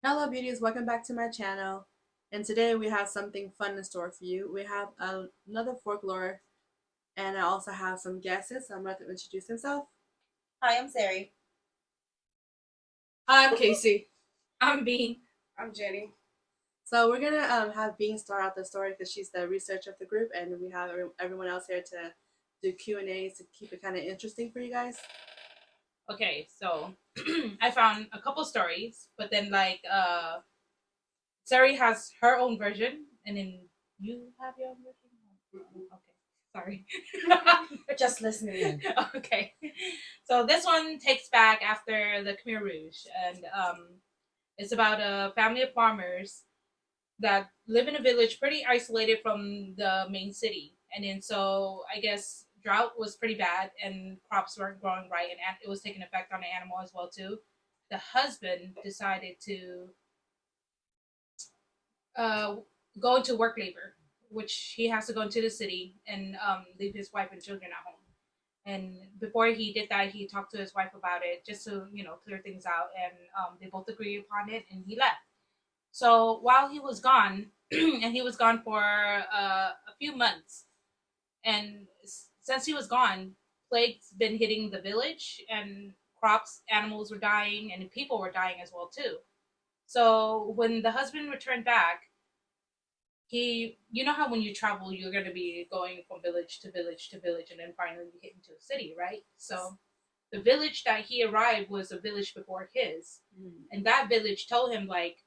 Hello beauties, welcome back to my channel. And today we have something fun in store for you. We have another folklore and I also have some guesses. So I'm going to introduce himself. Hi, I'm Sari. I'm Casey. I'm Bean. I'm Jenny. So we're going to have Bean start out the story because she's the researcher of the group and we have everyone else here to do Q&As to keep it kind of interesting for you guys. Okay, so I found a couple stories, but then Sari has her own version, and then you have your own version. Okay, sorry. Just listening in. Okay, so this one takes back after the Khmer Rouge, and it's about a family of farmers that live in a village pretty isolated from the main city. And then so I guess drought was pretty bad and crops weren't growing right, and it was taking effect on the animal as well too. The husband decided to uh, go into work labor, which he has to go into the city and leave his wife and children at home. And before he did that, he talked to his wife about it just to clear things out, and they both agreed upon it, and he left. So while he was gone, and he was gone for a few months, and since he was gone, plague's been hitting the village, and crops, animals were dying, and people were dying as well too. So when the husband returned back, you know how when you travel, you're going to be going from village to village to village, and then finally you get into a city, right? So the village that he arrived was a village before his, and that village told him like,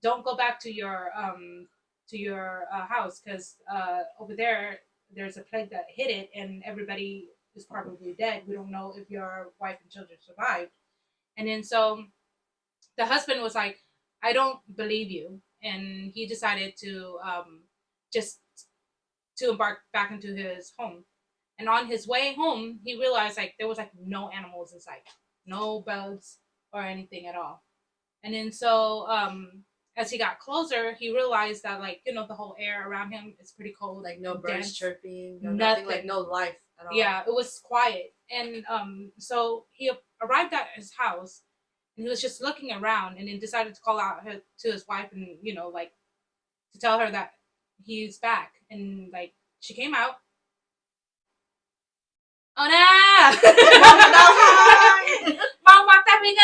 don't go back to your house because over there there's a plague that hit it, and everybody is probably dead. We don't know if your wife and children survived. And then so the husband was like, I don't believe you, and he decided to just to embark back into his home. And on his way home, he realized like there was like no animals in sight, no bugs or anything at all. And then so as he got closer, he realized that like the whole air around him is pretty cold, Like no birds dense, chirping, nothing, nothing. like no life at all. Yeah, it was quiet. And so he arrived at his house, and he was just looking around, and then decided to call out to his wife, and like to tell her that he's back. And like she came out. Oh no! Mom, what happening?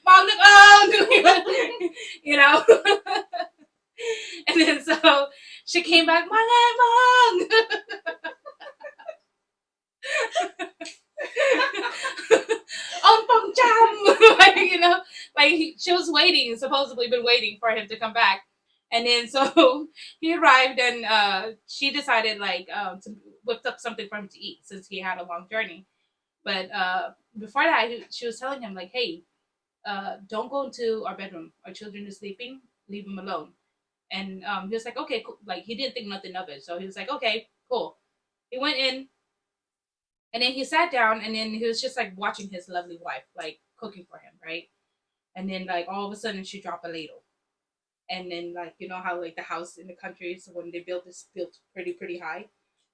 Mom, look on! And then so she came back. Mom. On jam, she was waiting, supposedly been waiting for him to come back, and then so he arrived, and she decided to whip up something for him to eat since he had a long journey. But before that, she was telling him like, "Hey, don't go into our bedroom. Our children are sleeping. Leave them alone." And he was like, "Okay, cool." Like he didn't think nothing of it, so he was like, "Okay, cool." He went in, and then he sat down, and then he was just like watching his lovely wife, like cooking for him, right? And then like all of a sudden she dropped a ladle. And then like how like the house in the country, so when they built this built pretty high.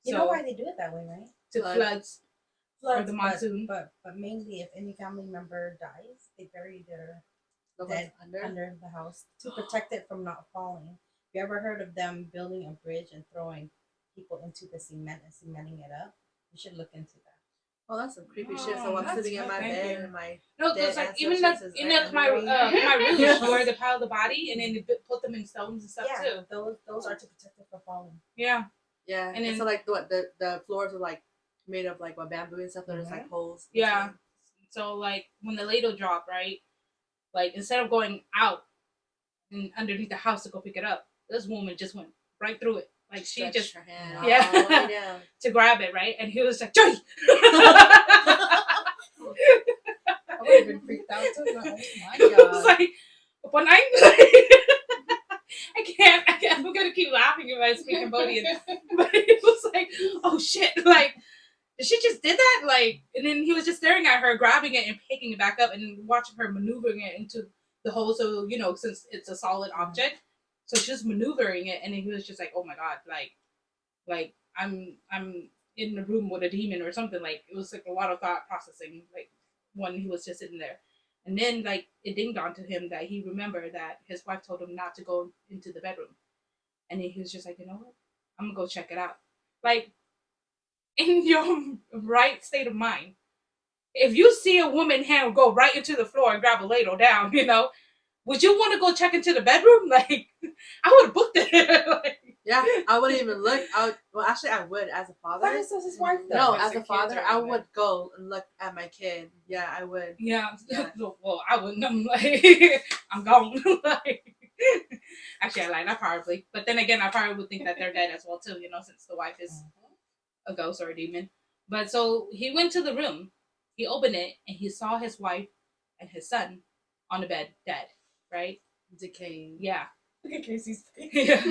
You know why they do it that way, right? To floods or the Floods, monsoon. but mainly if any family member dies, they bury their The dead ones under the house to protect it from not falling. You ever heard of them building a bridge and throwing people into the cement and cementing it up? You should look into that. Oh, that's some creepy shit. Oh, So I'm that's sitting in good, my thank bed you. and my No, dead there's like even ancestors is in right the under me. my Rouge where they pile the body, and then they put them in stones and stuff Yeah, too. those are to protect it from falling. Yeah. Yeah, And then so like the floors are like made of like what bamboo and stuff. There's like holes. yeah. So like when the ladle dropped, right? Like instead of going out and underneath the house to go pick it up, this woman just went right through it. Like she Stretched just her hand yeah all the way down. to grab it, right? And he was like, Joy! I would have been freaked out too. Like, oh my It was god! like one night. I can't. I'm gonna keep laughing if I speak Cambodian, but it was like, oh shit! Like, she just did that. Like, and then he was just staring at her, grabbing it and picking it back up, and watching her maneuvering it into the hole. So since it's a solid object, so she's maneuvering it, and then he was just like, oh my god, like I'm in the room with a demon or something. Like it was like a lot of thought processing. Like when he was just sitting there. And then like it dinged on to him that he remembered that his wife told him not to go into the bedroom. And then he was just like, you know what? I'm gonna go check it out. Like, in your right state of mind, if you see a woman hand go right into the floor and grab a ladle down, would you want to go check into the bedroom? Like, I would have booked it. Like, Yeah, I wouldn't even look. Well, actually, I would as a father. That is his wife. No, Yes, as the a kids father, are I in would go and look at my kid. Yeah, I would. yeah. Yeah. Well, I wouldn't. I'm like, I'm gone. Like, actually, I lied. I probably, but then again, I probably would think that they're dead as well too. Since the wife is a ghost or a demon. But so he went to the room, he opened it, and he saw his wife and his son on the bed, dead. Right? Decaying. Yeah. Look at Casey's face. Yeah.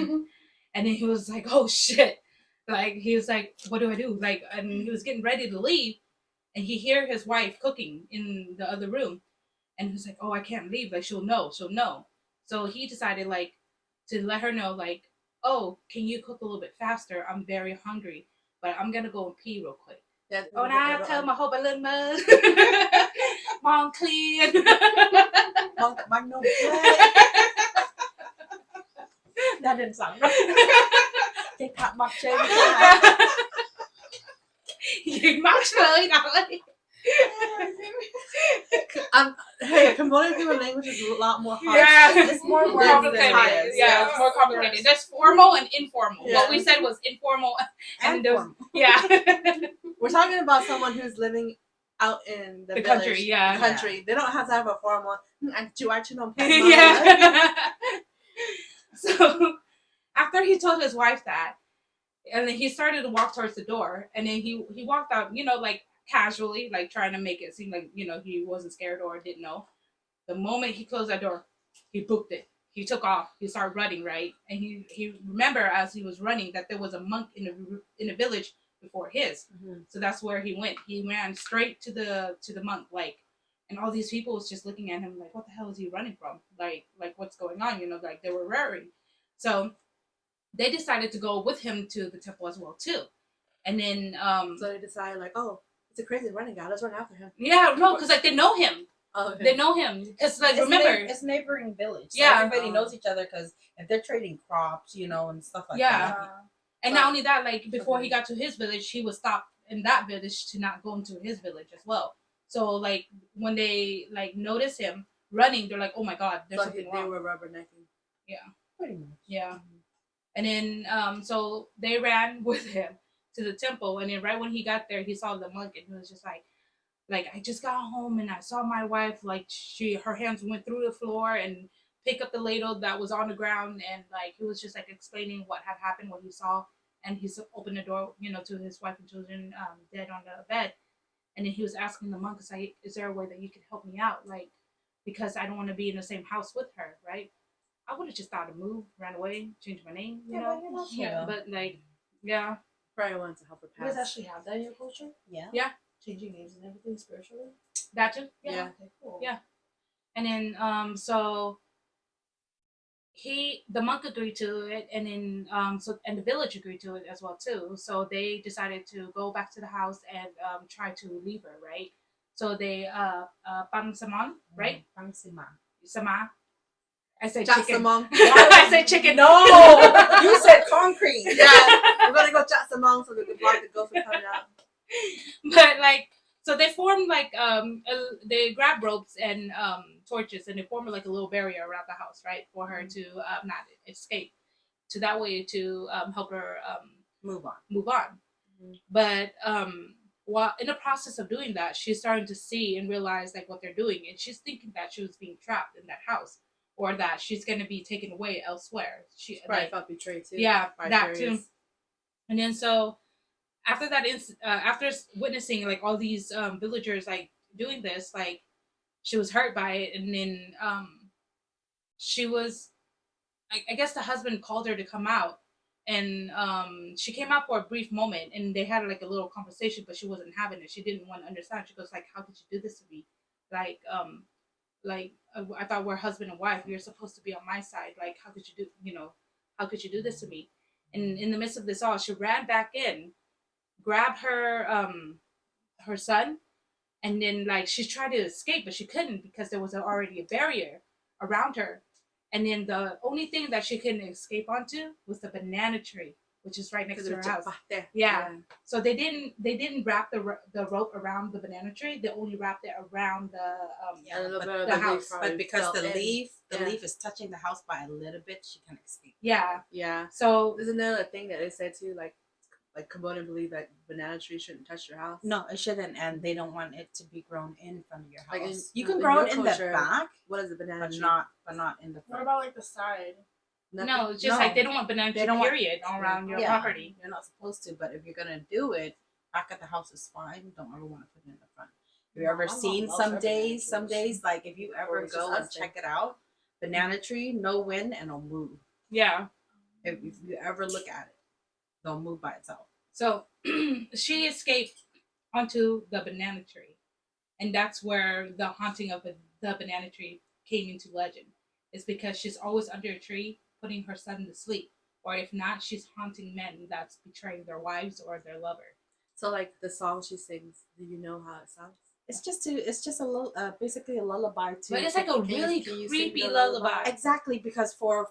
And then he was like, "Oh shit!" Like he was like, "What do I do?" Like, and he was getting ready to leave, and he hear his wife cooking in the other room, and he was like, "Oh, I can't leave. Like she'll know. She'll know." So he decided like to let her know, like, "Oh, can you cook a little bit faster? I'm very hungry, but I'm gonna go and pee real quick." Yeah, Oh, and I tell my whole balloon mug, mom clean. Magnum. That didn't sound right. Take that much change. Nhìn mắt trời ơi. Hey, Cambodian human language is a lot more hard. Yeah, It's more Yes, complicated. yes, Yeah, yes, it's more complicated. yes. There's formal and informal. Yeah. What we said was informal, and there's formal. yeah, We're talking about someone who's living out in the, The village, country, yeah. the country. They don't have to have a formal. yeah. So after he told his wife that, and then he started to walk towards the door, and then he walked out, like casually, like trying to make it seem like he wasn't scared or didn't know. The moment he closed that door, he booked it. He took off. He started running, right? And he remember as he was running that there was a monk in the village before his. Mm-hmm. So that's where he went. He ran straight to the monk, like, and all these people was just looking at him like, what the hell is he running from? Like what's going on? Like they were raring. So they decided to go with him to the temple as well too. And then So they decided like, oh, it's a crazy running guy. Let's run after him. yeah, no, because like they know him. Oh, okay. They know him because like It's remember it's neighboring village. So Yeah. everybody knows each other because if they're trading crops, and stuff like Yeah. that. And So- not only that, like before he got to his village, he was stopped in that village to not go into his village as well. So like when they like notice him running, they're like, "Oh my God, there's So something they wrong." were rubbernecking. Pretty much. Yeah. And then so they ran with him to the temple, and then right when he got there, he saw the monk, and he was just like I just got home and I saw my wife, like her hands went through the floor and pick up the ladle that was on the ground, and like he was just like explaining what had happened, what he saw, and he opened the door, to his wife and children dead on the bed, and then he was asking the monk, like, is there a way that you could help me out, like, because I don't want to be in the same house with her, right? I would have just thought to move, ran away, changed my name, you know. Yeah. But like, yeah, Probably wanted to help her You guys pass. actually have that in your culture? Yeah. Changing names and everything spiritually? that too. Yeah. Okay, cool. Yeah. And then so the monk agreed to it, and then and the village agreed to it as well too. So they decided to go back to the house and try to leave her, right? So they pang samon, right? Pang Sima. Sama. I say Chat chicken. samong. I say chicken. No, you said concrete. Yeah, we're gonna go chat samong so we can block the ghost from coming out. But like, so they formed like they grab ropes and torches, and they formed like a little barrier around the house, right, for her to not escape, to that way to help her Move on. move on. Mhm. But while in the process of doing that, she's starting to see and realize like what they're doing, and she's thinking that she was being trapped in that house, or that she's going to be taken away elsewhere. She Probably like, felt betrayed too. yeah, by that fairies. too. And then so after that, after witnessing like all these villagers like doing this, like she was hurt by it, and then she was, I guess the husband called her to come out, and she came out for a brief moment, and they had like a little conversation, but she wasn't having it. She didn't want to understand. She goes like, "How could you do this to me? Like I thought we're husband and wife. You're supposed to be on my side. Like how could you how could you do this to me?" And in the midst of this all, she ran back in, grabbed her her son, And then like she tried to escape, but she couldn't because there was already a barrier around her. And then the only thing that she couldn't escape onto was the banana tree, which is right next to her house. Yeah. So they didn't wrap the rope around the banana tree. They only wrapped it around the house. But because the leaf is touching the house by a little bit, she can escape. Yeah. Yeah. So there's another thing that they said too, like Cambodian believe that banana trees shouldn't touch your house. No, it shouldn't, and they don't want it to be grown in front of your house. Like you can grow it in the back. What is a banana tree? But not in the front. What about like the side? Nothing? no, it's just like they don't want banana tree period around your property. You're not supposed to, but if you're gonna do it, back at the house is fine. Don't ever want to put it in the front. Have you ever seen some days, like if you ever go and check it out, banana tree, no wind and it'll move. Yeah. If you ever look at it, they'll move by itself. So she escaped onto the banana tree. And that's where the haunting of the banana tree came into legend. It's because she's always under a tree putting her son to sleep. Or if not, she's haunting men that's betraying their wives or their lover. So like the song she sings, do you know how it sounds? It's just a little basically a lullaby too. But it's like a really creepy lullaby. Exactly, because for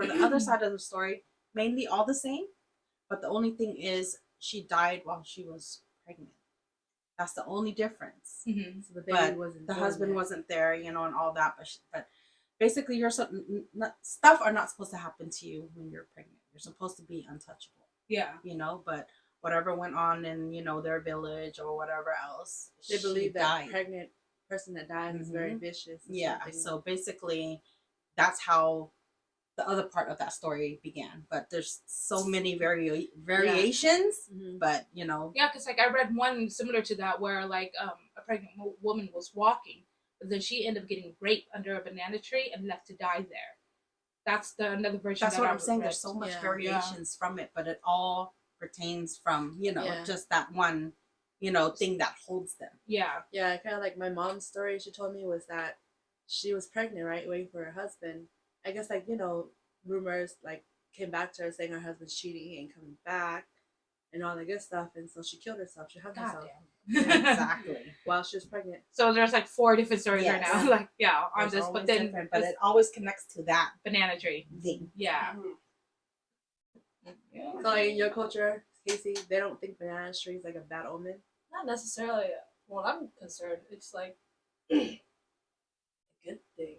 the other side of the story, mainly all the same, but the only thing is she died while she was pregnant. That's the only difference. Mm-hmm. So the baby the husband wasn't there, and all that. But basically, stuff are not supposed to happen to you when you're pregnant. You're supposed to be untouchable. Yeah. But whatever went on in their village or whatever else, they believe that pregnant person that dies is very vicious. Yeah. So basically, that's how the other part of that story began. But there's so many variations. Mm-hmm. But yeah, because like I read one similar to that where like a pregnant woman was walking, but then she ended up getting raped under a banana tree and left to die there. That's another version. That's what I'm saying. There's so much variations from it, but it all pertains from just that one thing that holds them. Yeah. Kind of like my mom's story she told me was that she was pregnant, right, waiting for her husband. I guess rumors came back to her saying her husband's cheating, he ain't coming back, and all that good stuff, and so she killed herself. She hung herself. Exactly. While she was pregnant. So there's 4 different stories right now. On this, but then but it always connects to that banana tree thing. Yeah. Mm-hmm. So in your culture, Casey, they don't think banana tree is a bad omen? Not necessarily. When I'm concerned, it's a good thing.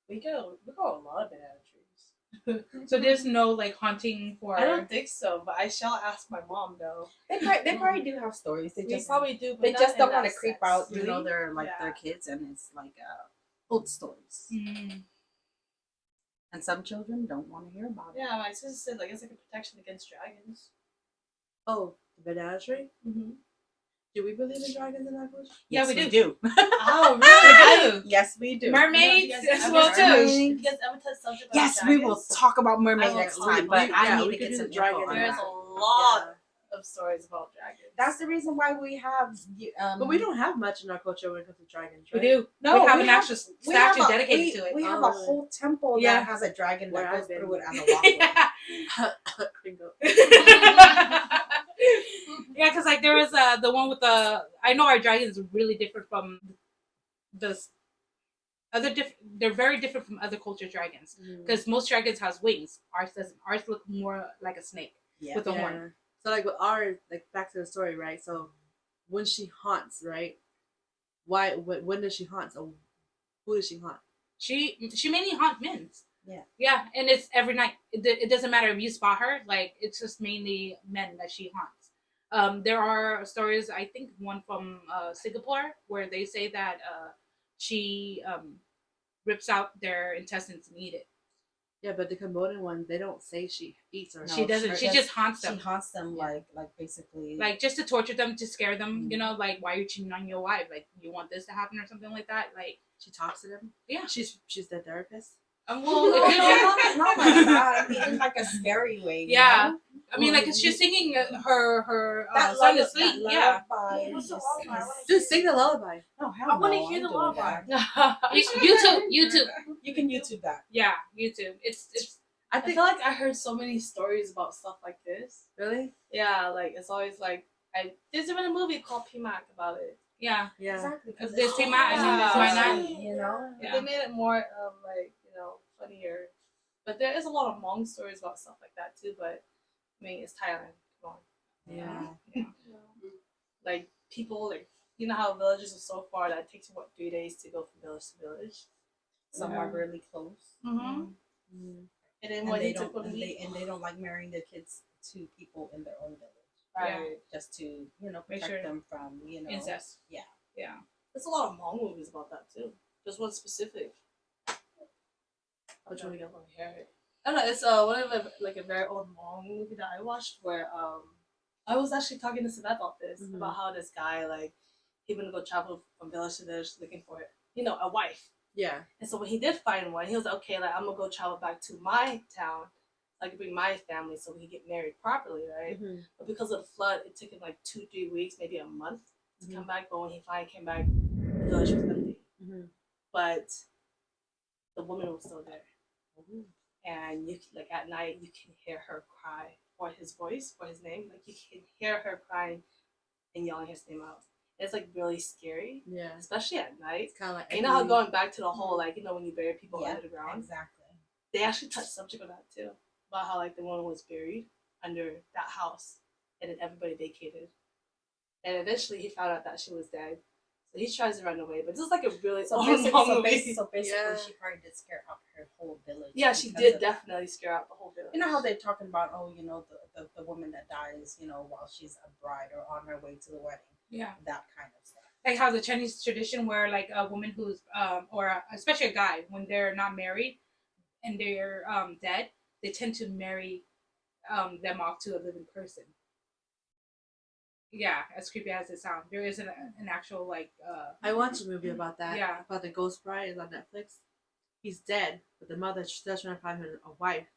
We grow a lot of banana trees. So there's no haunting for. I don't think so, but I shall ask my mom though. They probably do have stories. They probably do. But they just don't want to creep out, really? their their kids, and it's old stories. Mm. And some children don't want to hear about it. Yeah, my sister said it's like a protection against dragons. Oh, the banana tree? Mm-hmm. Do we believe in dragons in our culture? Yeah, Yes, we we do. Oh, really? We do. Yes, we do. Mermaids as well too. too. You guys ever touch subject about Yes, dragons? we will talk about mermaids I will next talk time, but about- I yeah, need we to could get do some the dragon info on There's that. a lot of stories about dragons. That's the reason why we have. But we don't have much in our culture when it comes to dragons, We right? do. No, we have we an have- actual we have statue a- dedicated to it. We have a whole temple Yeah. that has a dragon Where that goes I've been. through it as a walkway. Yeah. Bingo. Yeah, because there was the one with the. I know our dragon is really different from the other. They're very different from other culture dragons because most dragons has wings. Ours doesn't. Ours look more like a snake with a horn. So with ours, back to the story, right? So when she haunts, right? Why? When does she haunt? So who does she haunt? She mainly haunt men. Yeah. Yeah, and it's every night. It doesn't matter if you spot her. It's just mainly men that she haunts. There are stories. I think one from Singapore where they say that she rips out their intestines and eat it. Yeah, but the Cambodian one, they don't say she eats or She doesn't. She just haunts them. She haunts them like basically Just to torture them, to scare them. Why are you cheating on your wife? You want this to happen or something like that. she talks to them. Yeah, she's their therapist. well, not like that. I mean, in a scary way. Yeah. I mean, she's singing her song to sleep. Yeah. What's the lullaby? Just sing the lullaby. No, hell I want to no, hear I'm the doing lullaby. that. YouTube. You can YouTube that. Yeah, YouTube. It's. I feel like I heard so many stories about stuff like this. Really? Yeah, it's always there's even a movie called PMAC about it. Yeah. Yeah. Exactly. If this came out, and then this might not. You know, Yeah. they made it more like funnier. But there is a lot of Hmong stories about stuff like that too. But I mean, it's Thailand. Come on. Yeah. Yeah. Like people like how villages are so far that it takes 3 days to go from village to village. Some are really close. Mm-hmm. Mm. And then And when they he don't took when he and they don't like marrying their kids to people in their own village. right. Just to, Make protect sure- them from, Incest. Yeah. Yeah. There's a lot of Hmong movies about that too. Just one specific. Which one? I don't know. It's one of like a very old Hmong movie that I watched where I was actually talking to Savannah about this about how this guy like he gonna go travel from village to village looking for a wife. Yeah. And so when he did find one, he was like, okay, like I'm gonna go travel back to my town, so I can bring my family so we can get married properly, right? Mm-hmm. But because of the flood, it took him like 2-3 weeks, maybe a month to come back. But when he finally came back, the village was empty. Mm-hmm. But the woman was still there. And you like at night you can hear her cry for his voice, for his name. Like you can hear her crying and yelling his name out. It's like really scary. Yeah. Especially at night. It's kind of like You know how going back to the whole like when you bury people under the ground. Exactly. They actually touched subject on that too. About how like the woman was buried under that house and then everybody vacated. And eventually he found out that she was dead. So he tries to run away, but this is like a really So old basically, movie. Yeah. she probably did scare out her whole village. Yeah, she because did of that. definitely scare out the whole village. You know how they're talking about, the woman that dies, while she's a bride or on her way to the wedding. Yeah. That kind of stuff. Like how the Chinese tradition where like a woman who's especially a guy when they're not married and they're dead, they tend to marry them off to a living person. Yeah, as creepy as it sounds, there is an actual like. I watched a movie about that. Yeah. About the Ghost Bride. It's on Netflix. He's dead, but the mother's still trying to find him a wife.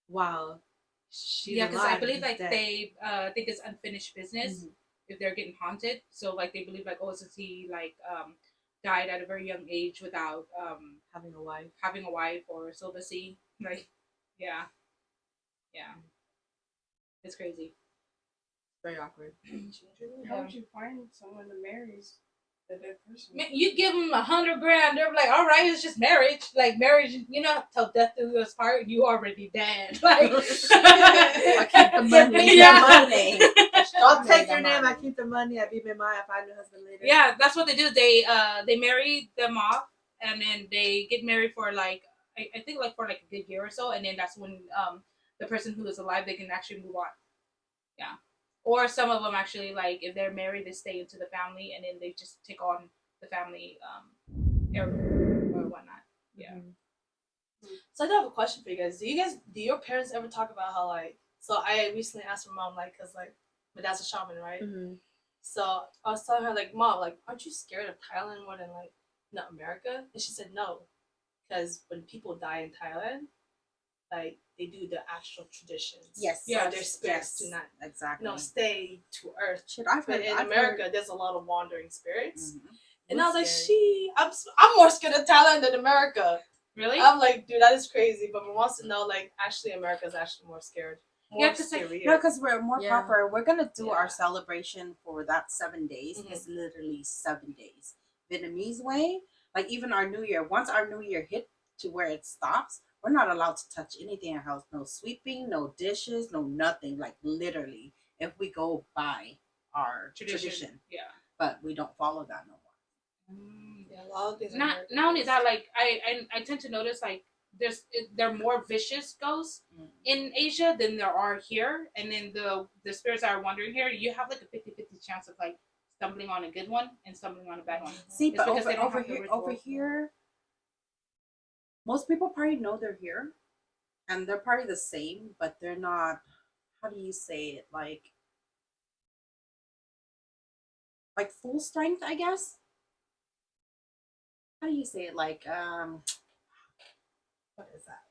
While she's yeah, because I alive, believe he's like dead. they think it's unfinished business if they're getting haunted. So like they believe like since he like died at a very young age without having a wife. or celibacy, like yeah, it's crazy. Very awkward. How would you find someone that marries a dead person? Man, you give them $100,000, they're like, all right, it's just marriage. Like marriage, till death do us part. You already dead. Like, I keep the money. Yeah. I'll take your name. I keep the money. I be my mind. I find a husband later. Yeah, that's what they do. They marry them off, and then they get married for like I think like for like a good year or so, and then that's when the person who is alive they can actually move on. Yeah. Or some of them actually, like, if they're married, they stay into the family, and then they just take on the family heirloom or whatnot. Yeah. So I do have a question for you guys. Do your parents ever talk about how, like, so I recently asked my mom, like, because, like, my dad's a shaman, right? Mm-hmm. So I was telling her, like, Mom, like, aren't you scared of Thailand more than, like, America? And she said no. Because when people die in Thailand, like, they do the actual traditions. Yes. So their spirits do not, exactly. stay to earth. Shit, I've But heard in America, there's a lot of wandering spirits. Mm-hmm. And I was like, I'm more scared of Thailand than America. Really? I'm like, dude, that is crazy. But we wants to know, like, actually, America's actually more scared. More Yeah, 'cause, like, scarier. No, because we're more Yeah. proper. We're gonna do Yeah. our celebration for that 7 days. Mhm. It's literally 7 days. Vietnamese way, like even our New Year. Once our New Year hit to where it stops, we're not allowed to touch anything in our house. No sweeping, no dishes, no nothing. Like literally, if we go by our tradition. Yeah. But we don't follow that no more. Yeah, a lot of things. Not only that, like I tend to notice like there are more vicious ghosts in Asia than there are here, and then the spirits that are wandering here, you have like a 50-50 chance of like stumbling on a good one and stumbling on a bad one. See, It's but because they don't over have the here, ritual. most people probably know they're here, and they're probably the same, but they're not. How do you say it? Like full strength, I guess. How do you say it? Like what is that?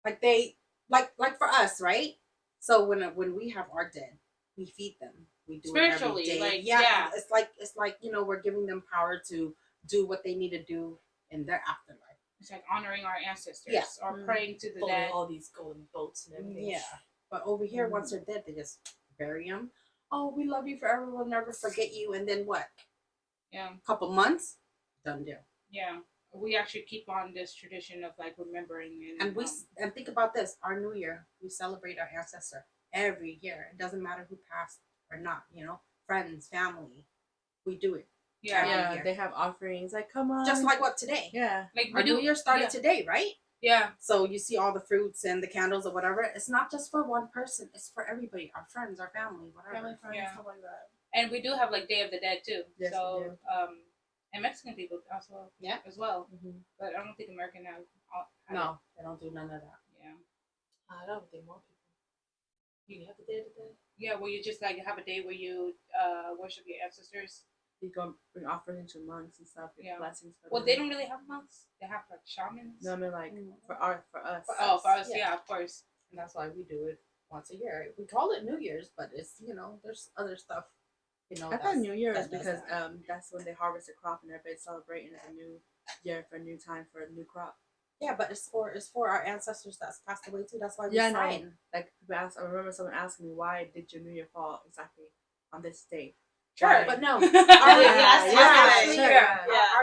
Like they like for us, right? So when we have our dead, we feed them. We do Spiritually, it every day. like, yeah, yeah. It's like we're giving them power to do what they need to do in their afterlife. It's like honoring our ancestors Yeah. or praying to the Pulling dead. all these golden boats and everything. Yeah, but over here, once they're dead, they just bury them. oh, we love you forever, we'll never forget you, and then what? Yeah. Couple months, done deal. Yeah. We actually keep on this tradition of like remembering And think about this: our New Year, we celebrate our ancestor every year. It doesn't matter who passed or not. You know, friends, family, we do it. yeah. Yeah, year. they have offerings like come on. Just like what today? Yeah. Like Our we do New Year started today, right? Yeah. So you see all the fruits and the candles or whatever. It's not just for one person. It's for everybody. Our friends, our family, whatever. Family, friends, Yeah. stuff like that. And we do have like Day of the Dead too. Yes, so we do. and Mexican people also as well. Mm-hmm. But I don't think American have No, they don't do none of that. Yeah. I don't think more people. You have the Day of the Dead? Yeah, where you just like have a day where you worship your ancestors. You go bring offerings to monks and stuff. Yeah. Blessings for Well, them. they don't really have monks. They have like shamans. No, I mean like for us. For us, yeah, of course. And that's why we do it once a year. We call it New Year's, but it's, you know, there's other stuff. You know, I thought New Year is that does because that. that's when they harvest a crop and everybody's celebrating as a new year for a new time for a new crop. Yeah, but it's for our ancestors that's passed away too. That's why we Yeah, sign. no. Like people ask, I remember someone asking me, why did your New Year fall exactly on this day? Sure, Why? but no. Our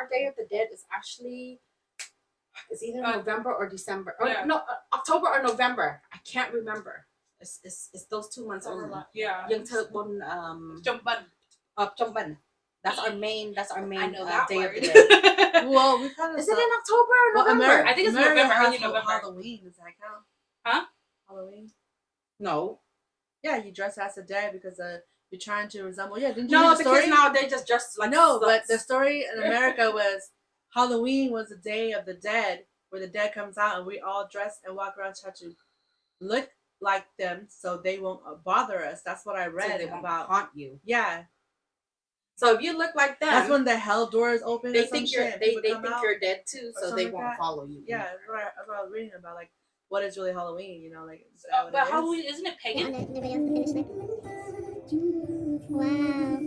Day of the Dead is actually it's either November or December. Or no, October or November. I can't remember. It's those 2 months only. Yeah. Yung Tulpon, Chomban. That's our main I know that Day word. of the Dead. Well, we kind of. Is it in October or November? I think it's America November, has early November. Halloween. Does that count? Huh? Halloween. No. Yeah, you dress as a dead because you're trying to resemble. Yeah, didn't you No, hear the because story? now they just dress like no, sluts. but the story in America was Halloween was the day of the dead, where the dead comes out and we all dress and walk around trying to look like them so they won't bother us. That's what I read they won't about. haunt you. Yeah. So if you look like them, That's when the hell doors open. they or some think you're shit. they People think come out. you're dead too, so something they like won't that. follow you. Yeah, that's what I was reading about. Like, what is really Halloween? You know, like. Is that what But it Halloween is? isn't it pagan? Wow.